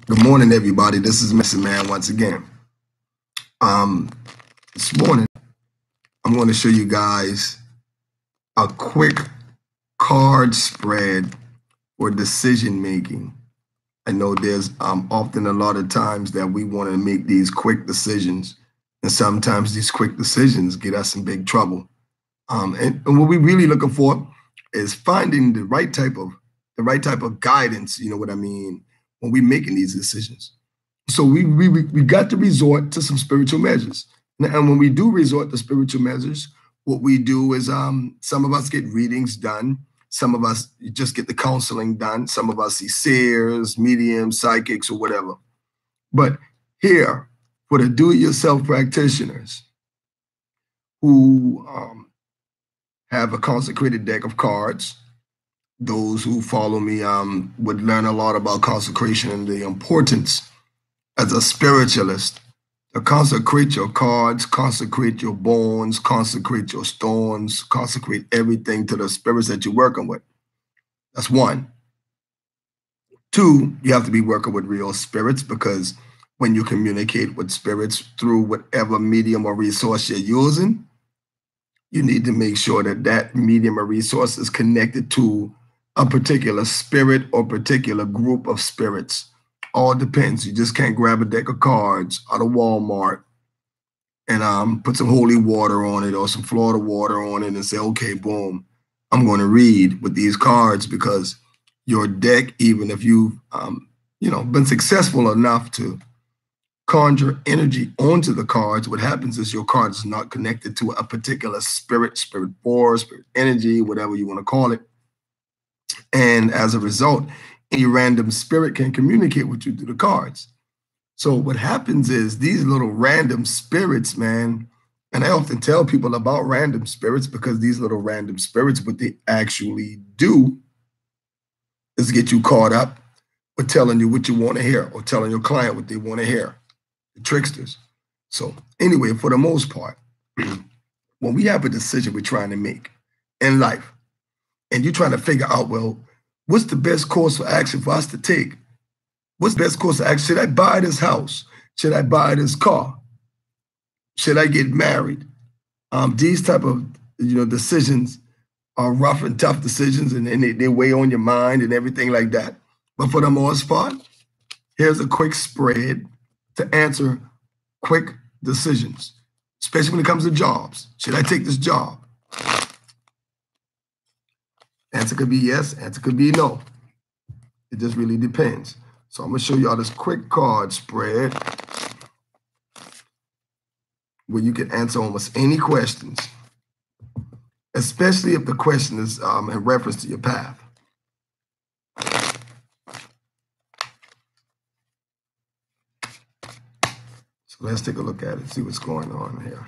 Good morning, everybody. This is Mr. Man once again. Um, this morning, I'm going to show you guys a quick card spread for decision making. I know there's often a lot of times that we want to make these quick decisions, and sometimes these quick decisions get us in big trouble. And what we're really looking for is finding the right type of guidance. You know what I mean, when we're making these decisions. So we got to resort to some spiritual measures. And when we do resort to spiritual measures, what we do is some of us get readings done. Some of us just get the counseling done. Some of us see seers, mediums, psychics, or whatever. But here, for the do-it-yourself practitioners who have a consecrated deck of cards, those who follow me would learn a lot about consecration and the importance as a spiritualist to consecrate your cards, consecrate your bones, consecrate your stones, consecrate everything to the spirits that you're working with. That's one. Two, you have to be working with real spirits, because when you communicate with spirits through whatever medium or resource you're using, you need to make sure that that medium or resource is connected to a particular spirit or particular group of spirits. All depends. You just can't grab a deck of cards out of Walmart and put some holy water on it or some Florida water on it and say, okay, boom, I'm going to read with these cards, because your deck, even if you've been successful enough to conjure energy onto the cards, what happens is your card is not connected to a particular spirit force, spirit energy, whatever you want to call it. And as a result, any random spirit can communicate with you through the cards. So what happens is these little random spirits, man, and I often tell people about random spirits, because these little random spirits, what they actually do is get you caught up with telling you what you want to hear or telling your client what they want to hear. The tricksters. So anyway, for the most part, when we have a decision we're trying to make in life, and you're trying to figure out, well, what's the best course of action for us to take? What's the best course of action? Should I buy this house? Should I buy this car? Should I get married? These type of decisions are rough and tough decisions, and they weigh on your mind and everything like that. But for the most part, here's a quick spread to answer quick decisions, especially when it comes to jobs. Should I take this job? Answer could be yes, answer could be no. It just really depends. So I'm going to show y'all this quick card spread where you can answer almost any questions, especially if the question is in reference to your path. So let's take a look at it, see what's going on here.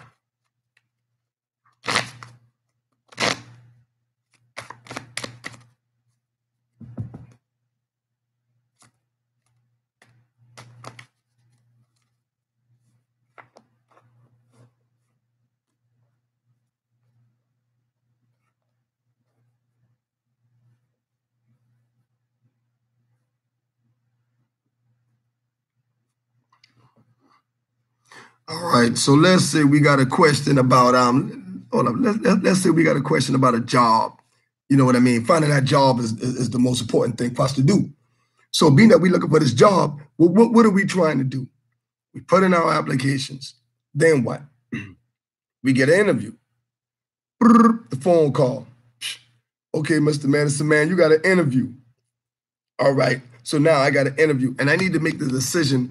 All right, so let's say we got a question about let's say we got a question about a job. You know what I mean? Finding that job is the most important thing for us to do. So being that we're looking for this job, what are we trying to do? We put in our applications. Then what? We get an interview. The phone call. Okay, Mr. Madison, man, you got an interview. All right, so now I got an interview, and I need to make the decision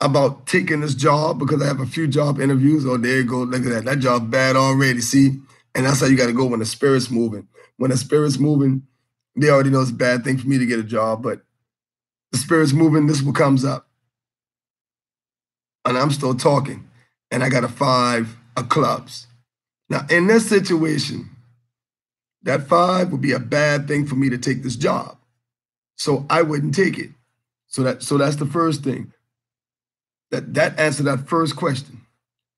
about taking this job, because I have a few job interviews. Oh, there you go. Look at that. That job bad already. See? And that's how you got to go when the spirit's moving. When the spirit's moving, they already know it's a bad thing for me to get a job, but the spirit's moving, this is what comes up. And I'm still talking. And I got a 5 of clubs. Now, in this situation, that 5 would be a bad thing for me to take this job. So I wouldn't take it. So that's the first thing. That answered that first question.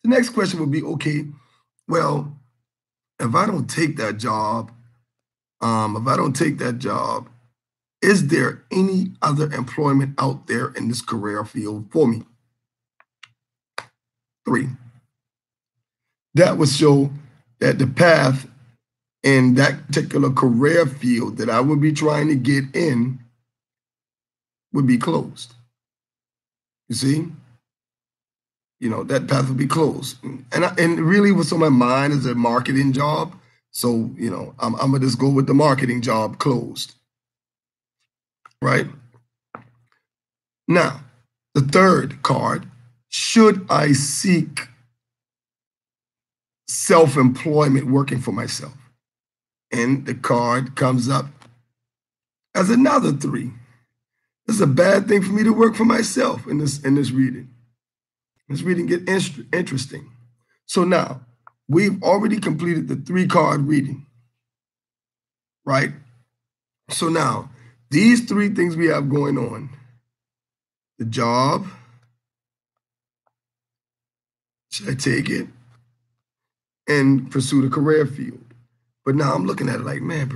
The next question would be, okay, well, if I don't take that job, Is there any other employment out there in this career field for me? 3. That would show that the path in that particular career field that I would be trying to get in would be closed. You see? That path would be closed. And really what's on my mind is a marketing job. So, I'm going to just go with the marketing job closed. Right? Now, the third card, should I seek self-employment working for myself? And the card comes up as another 3. It's a bad thing for me to work for myself in this reading. This reading gets interesting. So now, we've already completed the 3-card reading, right? So now, these 3 things we have going on, the job, should I take it and pursue the career field? But now I'm looking at it like, man,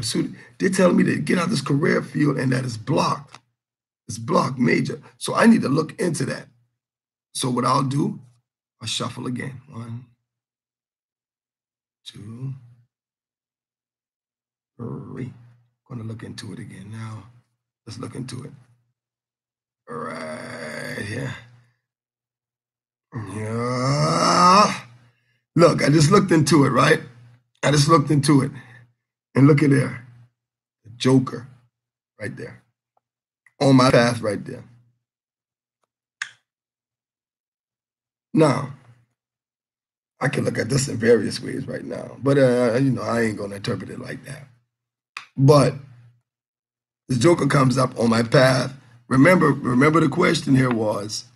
they're telling me to get out of this career field and that it's blocked. It's blocked major. So I need to look into that. So what I'll do, I'll shuffle again. 1, 2, 3. I'm going to look into it again now. Let's look into it. Right here. Yeah. Look, I just looked into it, right? I just looked into it. And look at there. The Joker right there. On my path right there. Now, I can look at this in various ways right now, but I ain't gonna interpret it like that. But the Joker comes up on my path. Remember the question here was,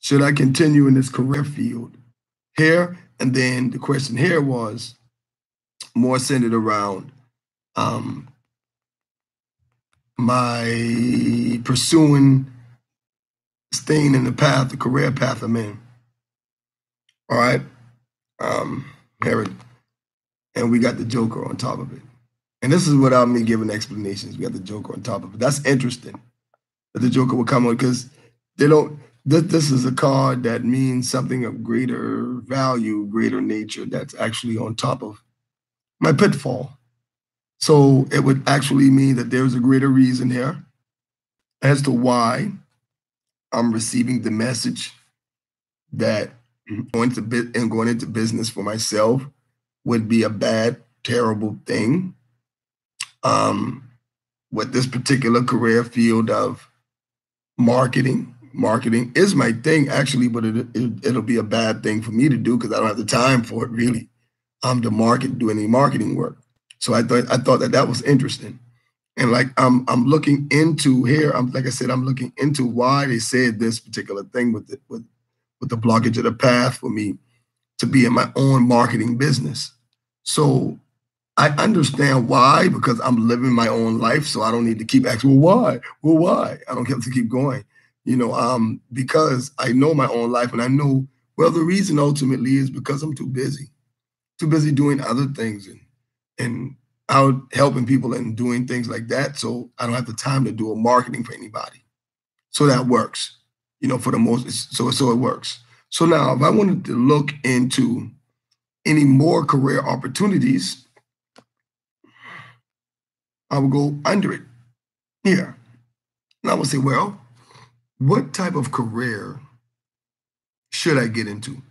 should I continue in this career field here? And then the question here was more centered around my pursuing, staying in the path, the career path I'm in. All right. Herod. And we got the Joker on top of it. And this is without me giving explanations. We got the Joker on top of it. That's interesting that the Joker will come on, because they don't, this is a card that means something of greater value, greater nature, that's actually on top of my pitfall. So it would actually mean that there's a greater reason here as to why I'm receiving the message that going into business for myself would be a bad, terrible thing. With this particular career field of marketing is my thing actually, but it'll be a bad thing for me to do because I don't have the time for it really. To do any marketing work. So I thought that was interesting. And like I'm looking into here, like I said, I'm looking into why they said this particular thing with the blockage of the path for me to be in my own marketing business. So I understand why, because I'm living my own life, so I don't need to keep asking, well, why? Well, why? I don't have to keep going, because I know my own life, and I know, well, the reason ultimately is because I'm too busy doing other things and out helping people and doing things like that. So I don't have the time to do a marketing for anybody. So that works, for the most, so it works. So now if I wanted to look into any more career opportunities, I would go under it here. And I would say, well, what type of career should I get into?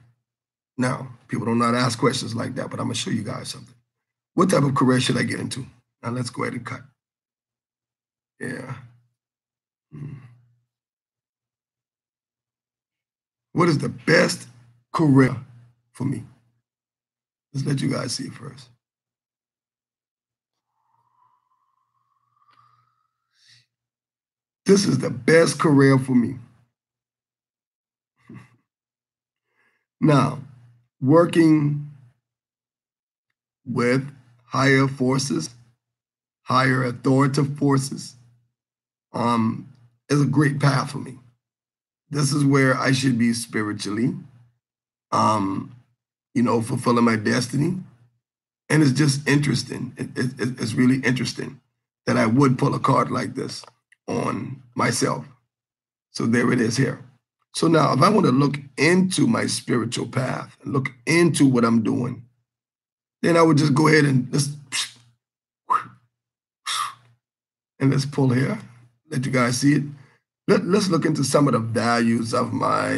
Now, people don't know how to ask questions like that, but I'm going to show you guys something. What type of career should I get into? Now, let's go ahead and cut. Yeah. What is the best career for me? Let's let you guys see first. This is the best career for me. Now, working with higher forces, higher authoritative forces, is a great path for me. This is where I should be spiritually, fulfilling my destiny. And it's just interesting. It's really interesting that I would pull a card like this on myself. So there it is here. So now if I want to look into my spiritual path and look into what I'm doing, then I would just go ahead and let's pull here. Let you guys see it. Let's look into some of the values of my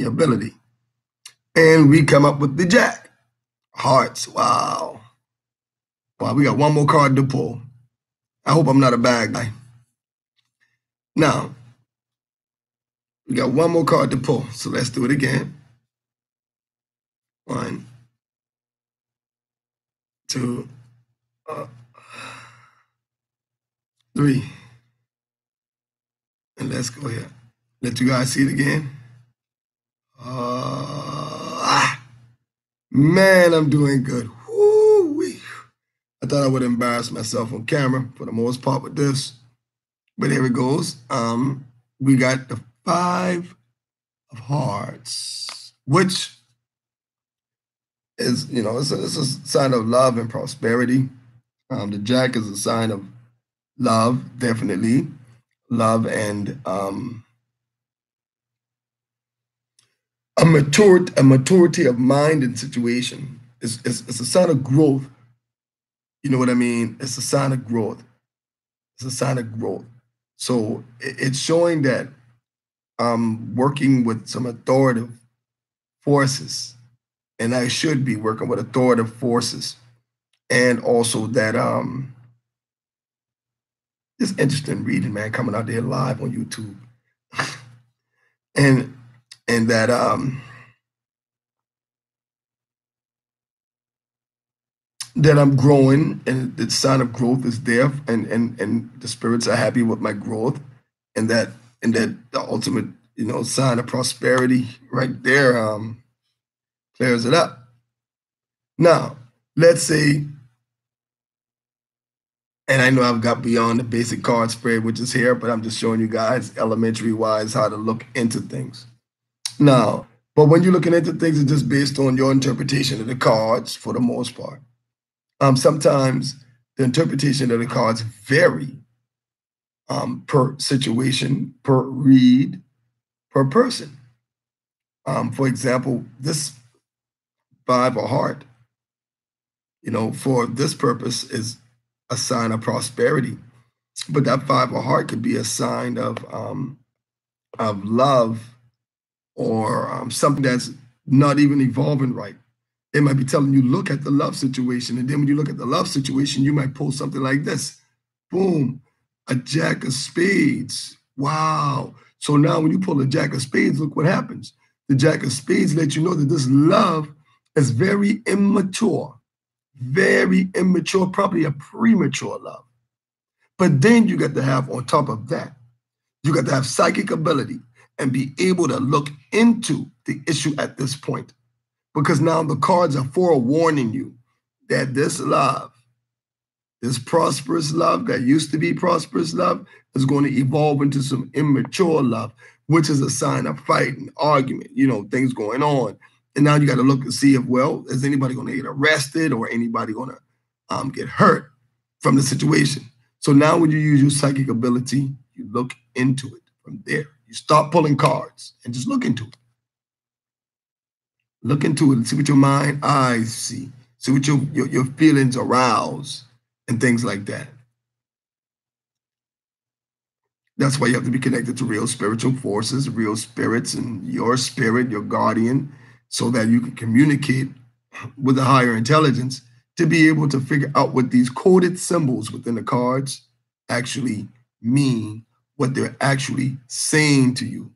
ability. And we come up with the Jack. Hearts. Wow. Wow, we got one more card to pull. I hope I'm not a bad guy. Now, we got one more card to pull. So let's do it again. 1, 2, 3. And let's go here. Let you guys see it again. Man, I'm doing good. Woo-wee. I thought I would embarrass myself on camera for the most part with this. But here it goes. We got the 5 of Hearts, which is, it's a sign of love and prosperity. The Jack is a sign of love, definitely. Love and a maturity of mind and situation. It's a sign of growth. You know what I mean? It's a sign of growth. It's a sign of growth. So it's showing that I'm working with some authoritative forces, and I should be working with authoritative forces. And also that it's interesting reading, man, coming out there live on YouTube. and that that I'm growing, and the sign of growth is there, and the spirits are happy with my growth, and that the ultimate, sign of prosperity right there clears it up. Now, let's say, and I know I've got beyond the basic card spread, which is here, but I'm just showing you guys elementary wise how to look into things. Now, but when you're looking into things, it's just based on your interpretation of the cards for the most part. Sometimes the interpretation of the cards vary per situation, per read, per person. For example, this 5 of Heart, for this purpose is a sign of prosperity, but that 5 of Heart could be a sign of love, or something that's not even evolving right. It might be telling you, look at the love situation. And then when you look at the love situation, you might pull something like this. Boom, a Jack of Spades. Wow. So now when you pull a Jack of Spades, look what happens. The Jack of Spades lets you know that this love is very immature, probably a premature love. But then you got to have, on top of that, you got to have psychic ability and be able to look into the issue at this point. Because now the cards are forewarning you that this love, this prosperous love that used to be prosperous love, is going to evolve into some immature love, which is a sign of fight and argument, things going on. And now you got to look and see if, is anybody going to get arrested or anybody going to get hurt from the situation? So now when you use your psychic ability, you look into it from there. You stop pulling cards and just look into it. Look into it and see what your mind eyes see. See what your feelings arouse and things like that. That's why you have to be connected to real spiritual forces, real spirits, and your spirit, your guardian, so that you can communicate with a higher intelligence to be able to figure out what these coded symbols within the cards actually mean, what they're actually saying to you.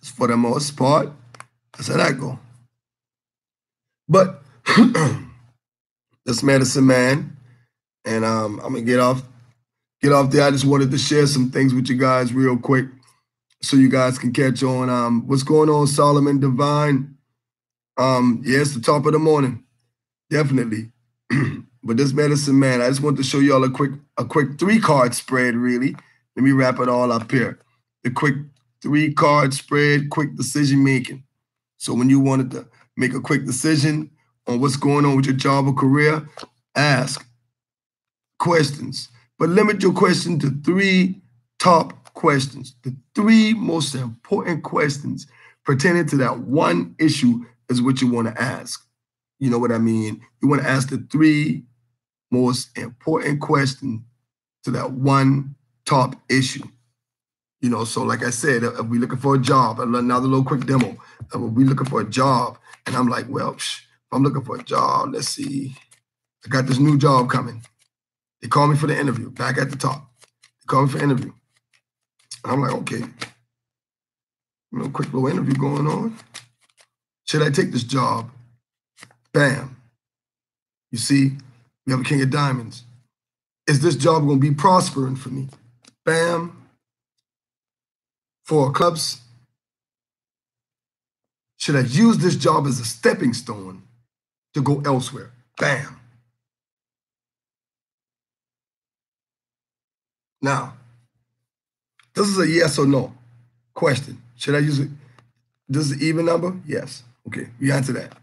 For the most part, that's how that go. But this medicine man, and I'm gonna get off there. I just wanted to share some things with you guys real quick, so you guys can catch on. What's going on, Solomon Divine? Yeah, it's the top of the morning, definitely. But this medicine man, I just want to show y'all a quick 3-card spread. Really, let me wrap it all up here. The quick 3-card spread, quick decision making. So when you wanted to make a quick decision on what's going on with your job or career, ask questions. But limit your question to 3 top questions. The 3 most important questions pertaining to that one issue is what you want to ask. You know what I mean? You want to ask the 3 most important questions to that one top issue. You know, so like I said, if we're looking for a job, another little quick demo. If we're looking for a job, and I'm like, well, if I'm looking for a job, let's see. I got this new job coming. They call me for the interview, back at the top. They call me for interview. And I'm like, okay, quick little interview going on. Should I take this job? Bam. You see, we have a king of diamonds. Is this job going to be prospering for me? Bam. 4 clubs. Should I use this job as a stepping stone to go elsewhere? Bam. Now, this is a yes or no question. Should I use it? This is an even number? Yes. Okay, we answer that.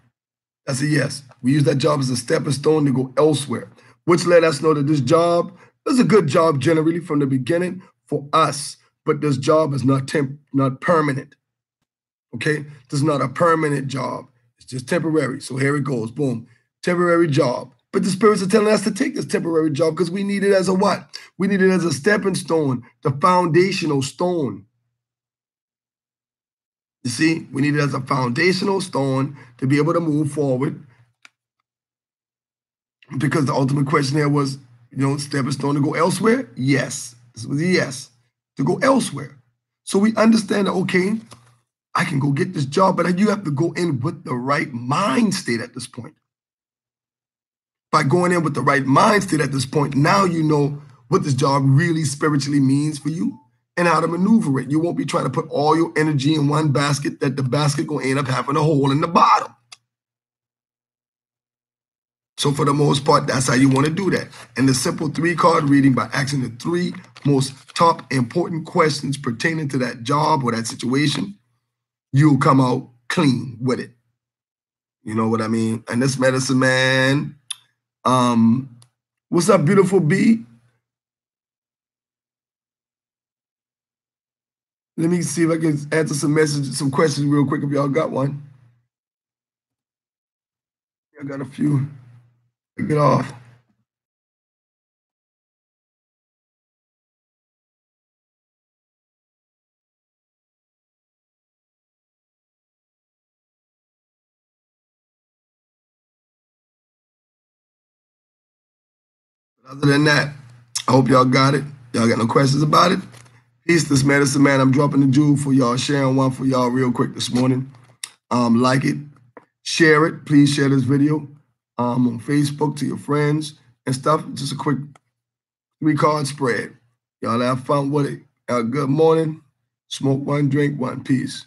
That's a yes. We use that job as a stepping stone to go elsewhere, which let us know that this job is a good job generally from the beginning for us, but this job is not permanent. Okay, this is not a permanent job. It's just temporary. So here it goes. Boom, temporary job. But the spirits are telling us to take this temporary job because we need it as a what? We need it as a stepping stone, the foundational stone. You see, we need it as a foundational stone to be able to move forward. Because the ultimate question here was, stepping stone to go elsewhere? Yes. This was a yes. To go elsewhere. So we understand that, okay, I can go get this job, but you have to go in with the right mind state at this point. By going in with the right mind state at this point, now you know what this job really spiritually means for you and how to maneuver it. You won't be trying to put all your energy in one basket that the basket going to end up having a hole in the bottom. So for the most part, that's how you want to do that. And the simple 3-card reading by asking the 3 most top important questions pertaining to that job or that situation, you'll come out clean with it. You know what I mean? And this medicine man, what's up, beautiful B? Let me see if I can answer some messages, some questions real quick if y'all got one. I got a few. Get off. Other than that, I hope y'all got it. Y'all got no questions about it? Peace, this medicine man. I'm dropping the jewel for y'all, sharing one for y'all real quick this morning. Like it, share it. Please share this video on Facebook to your friends and stuff. Just a quick 3-card spread. Y'all have fun with it. Good morning. Smoke one, drink one. Peace.